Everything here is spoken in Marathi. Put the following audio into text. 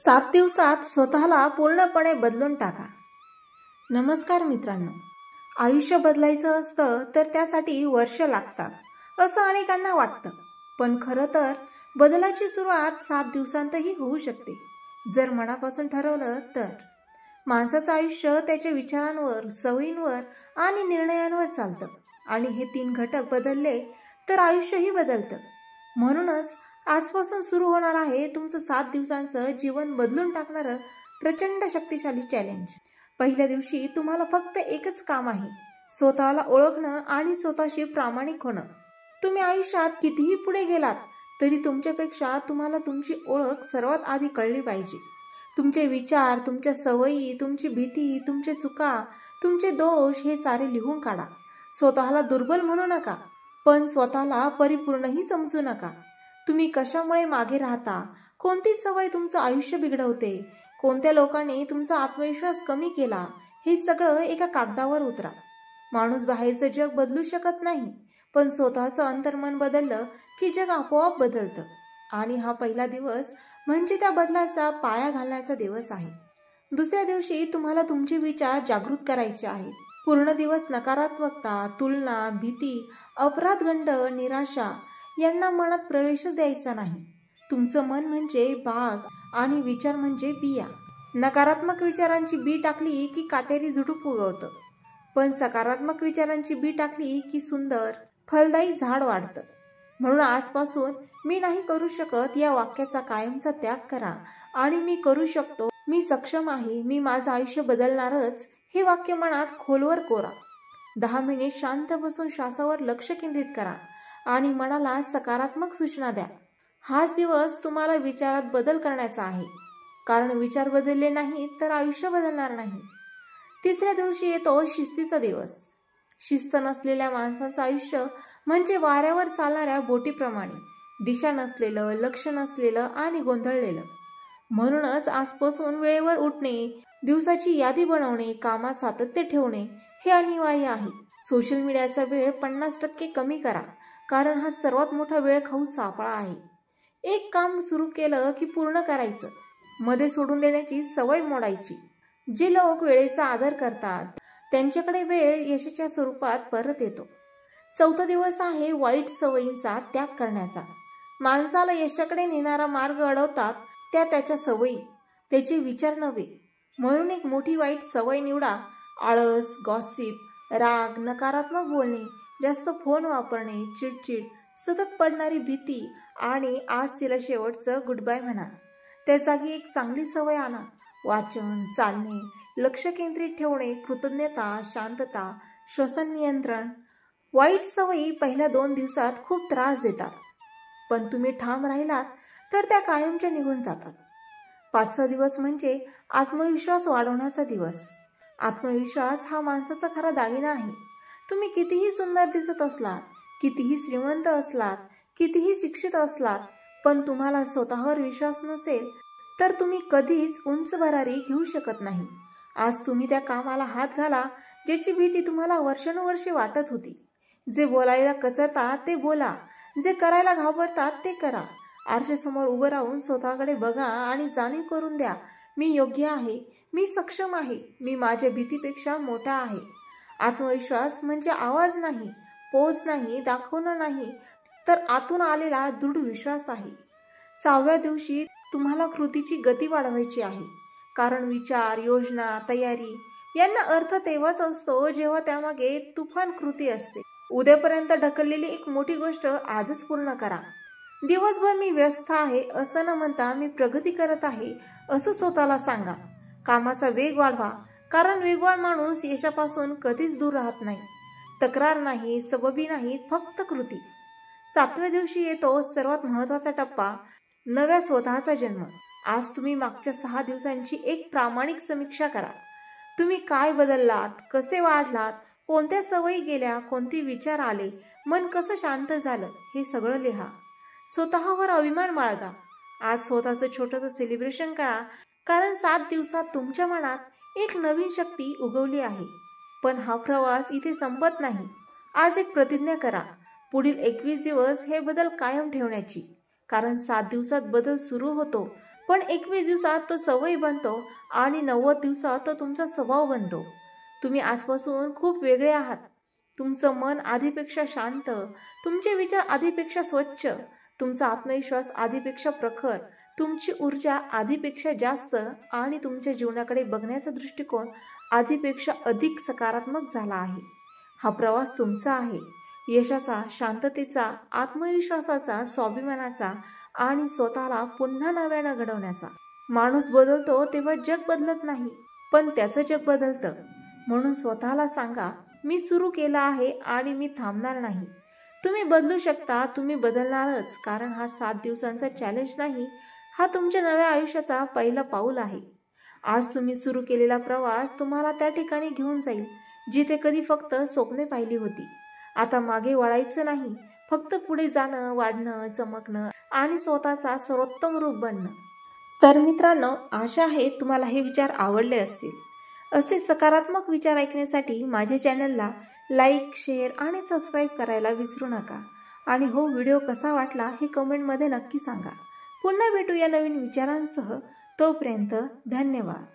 7 दिवसात स्वतःला पूर्णपणे बदलून टाका. नमस्कार मित्रांनो, आयुष्य बदलायचं असतं तर त्यासाठी वर्ष लागतात असं अनेकांना वाटतं. पण खरं तर बदलाची सुरुवात 7 दिवसांतही होऊ शकते, जर मनापासून ठरवलं तर. माणसाचं आयुष्य त्याच्या विचारांवर, सवयींवर आणि निर्णयांवर चालतं आणि हे 3 घटक बदलले तर आयुष्यही बदलतं. म्हणूनच आजपासून सुरू होणार आहे तुमचं 7 दिवसांचं जीवन बदलून टाकणारं प्रचंड शक्तिशाली चॅलेंज. पहिल्या दिवशी तुम्हाला फक्त एकच काम आहे, स्वतःला ओळखणं आणि स्वतःशी प्रामाणिक होणं. तुम्ही आयुष्यात कितीही पुढे गेलात तरी तुमच्यापेक्षा तुम्हाला तुमची ओळख सर्वात आधी कळली पाहिजे. तुमचे विचार, तुमच्या सवयी, तुमची भीती, तुमचे चुका, तुमचे दोष हे सारे लिहून काढा. स्वतःला दुर्बल म्हणू नका, पण स्वतःला परिपूर्णही समजू नका. तुम्ही कशामुळे मागे राहता, कोणती सवय तुमचं आयुष्य बिघडवते, कोणत्या लोकांनी तुमचा आत्मविश्वास कमी केला, हे सगळं एका कागदावर उतरा. माणूस बाहेरचं जग बदलू शकत नाही, पण स्वतःचं अंतर्मन बदललं की जग आपोआप बदलतं. आणि हा पहिला दिवस म्हणजे त्या बदलाचा पाया घालण्याचा दिवस आहे. दुसऱ्या दिवशी तुम्हाला तुमचे विचार जागृत करायचे आहेत. पूर्ण दिवस नकारात्मकता, तुलना, भीती, अपराधगंड, निराशा यांना मनात प्रवेशच द्यायचा नाही. तुमचं मन म्हणजे बाग आणि विचार म्हणजे बिया. नकारात्मक विचारांची बी टाकली की काटेरी झुडूप उगवतं, पण सकारात्मक विचारांची बी टाकली की सुंदर फलदायी झाड वाढतं. म्हणून आजपासून मी नाही करू शकत या वाक्याचा कायमचा त्याग करा आणि मी करू शकतो, मी सक्षम आहे, मी माझं आयुष्य बदलणारच हे वाक्य मनात खोलवर कोरा. 10 मिनिट शांत बसून श्वासावर लक्ष केंद्रित करा आणि मनाला सकारात्मक सूचना द्या. हाच दिवस तुम्हाला विचारात बदल करण्याचा आहे, कारण विचार बदलले नाहीत तर आयुष्य बदलणार नाही. तिसऱ्या दिवशी येतो शिस्तीचा दिवस. शिस्त नसलेल्या माणसाचं आयुष्य म्हणजे वाऱ्यावर चालणाऱ्या बोटीप्रमाणे, दिशा नसलेलं, लक्ष नसलेलं आणि गोंधळलेलं. म्हणूनच आजपासून वेळेवर उठणे, दिवसाची यादी बनवणे, कामात सातत्य ठेवणे हे अनिवार्य आहे. सोशल मीडियाचा वेळ 50% कमी करा, कारण हा सर्वात मोठा वेळ खाऊ सापळा आहे. एक काम सुरू केलं की पूर्ण करायचं, मध्ये सोडून देण्याची सवय मोडायची. जे लोक वेळेचा आदर करतात त्यांच्याकडे वेळ यशाच्या स्वरूपात परत येतो. चौथा दिवस आहे वाईट सवयींचा त्याग करण्याचा. माणसाला यशाकडे नेणारा मार्ग अडवतात त्या त्याच्या सवयी, त्याचे विचार नव्हे. म्हणून एक मोठी वाईट सवय निवडा. आळस, गॉसिप, राग, नकारात्मक बोलणे, जास्त फोन वापरणे, चिडचिड, सतत पडणारी भीती आणि आज तिला शेवटचं गुड बाय म्हणा. त्या जागी एक चांगली सवय आणा. वाचन, चालणे, लक्ष केंद्रित ठेवणे, कृतज्ञता, शांतता, श्वसन नियंत्रण. वाईट सवयी पहिल्या 2 दिवसात खूप त्रास देतात, पण तुम्ही ठाम राहिलात तर त्या कायमच्या निघून जातात. 5वा दिवस म्हणजे आत्मविश्वास वाढवण्याचा दिवस. आत्मविश्वास हा माणसाचा खरा दागिना आहे. तुम्ही कितीही सुंदर दिसत असलात, कितीही श्रीमंत असलात, कितीही शिक्षित असलात, पण तुम्हाला स्वतःवर विश्वास नसेल तर तुम्ही कधीच उंच भरारी घेऊ शकत नाही. आज तुम्ही त्या कामाला हात घाला ज्याची भीती तुम्हाला वर्षानुवर्षे वाटत होती. जे बोलायला कचरतात ते बोला, जे करायला घाबरतात ते करा. आरशासमोर उभं राहून स्वतःकडे बघा आणि जाणीव करून द्या, मी योग्य आहे, मी सक्षम आहे, मी माझ्या भीतीपेक्षा मोठा आहे. आत्मविश्वास म्हणजे आवाज नाही, पोज नाही, दाखवणं नाही, तर आतून आलेला दृढ विश्वास आहे. 6व्या दिवशी तुम्हाला कृतीची गती वाढवायची आहे, कारण विचार, योजना, तयारी यांना अर्थ तेव्हाच असतो जेव्हा त्यामागे तुफान कृती असते. उद्यापर्यंत ढकललेली एक मोठी गोष्ट आजच पूर्ण करा. दिवसभर मी व्यस्त आहे असं न म्हणता मी प्रगती करत आहे असं स्वतःला सांगा. कामाचा वेग वाढवा, कारण वेगवान माणूस यशापासून कधीच दूर राहत नाही. तक्रार नाही, सबबी नाही, फक्त कृती. 7व्या दिवशी येतो सर्वात महत्वाचा टप्पा, नव्या स्वतःचा जन्म. आज तुम्ही मागच्या 6 दिवसांची एक प्रामाणिक समीक्षा करा. तुम्ही काय बदललात, कसे वाढलात, कोणत्या सवयी गेल्या, कोणते विचार आले, मन कसं शांत झालं, हे सगळं लिहा. स्वतःवर अभिमान बाळगा. आज स्वतःचं छोटंसं सेलिब्रेशन करा, कारण 7 दिवसात तुमच्या मनात एक नवीन शक्ती उगवली आहे. पण हा प्रवास इथे संपत नाही. आज एक प्रतिज्ञा करा, पुढील 21 दिवस हे बदल कायम ठेवण्याची. कारण 7 दिवसात बदल सुरू होतो पण 21 दिवसात तो सवयी बनतो आणि 90 दिवसात तो तुमचा स्वभाव बनतो. तुम्ही आजपासून खूप वेगळे आहात. तुमचं मन आधीपेक्षा शांत, तुमचे विचार आधीपेक्षा स्वच्छ, तुमचा आत्मविश्वास आधीपेक्षा प्रखर, तुमची ऊर्जा आधीपेक्षा जास्त आणि तुमच्या जीवनाकडे बघण्याचा दृष्टिकोन आधीपेक्षा अधिक सकारात्मक झाला आहे. हा प्रवास तुमचा आहे. यशाचा, शांततेचा, आत्मविश्वासाचा, स्वाभिमानाचा आणि स्वतःला पुन्हा नव्यानं घडवण्याचा. माणूस बदलतो तेव्हा जग बदलत नाही, पण त्याचं जग बदलतं. म्हणून स्वतःला सांगा, मी सुरू केलं आहे आणि मी थांबणार नाही. तुम्ही बदलू शकता, तुम्ही बदलणारच, कारण हा 7 दिवसांचा चॅलेंज नाही, हा तुमच्या नव्या आयुष्याचा पहिला पाऊल आहे. आज तुम्ही सुरू केलेला प्रवास तुम्हाला त्या ठिकाणी घेऊन जाईल जिथे कधी फक्त स्वप्ने पाहिली होती. आता मागे वळायचं नाही, फक्त पुढे जाणं, वाढणं, चमकणं आणि स्वतःचा सर्वोत्तम रूप बनणं. तर मित्रांनो, आशा आहे तुम्हाला हे विचार आवडले असतील. असे सकारात्मक विचार ऐकण्यासाठी माझ्या चॅनलला लाईक, शेअर आणि सबस्क्राईब करायला विसरू नका. आणि हो, व्हिडिओ कसा वाटला हे कमेंटमध्ये नक्की सांगा. पुन्हा भेटूया नवीन विचारांसह. तोपर्यंत धन्यवाद.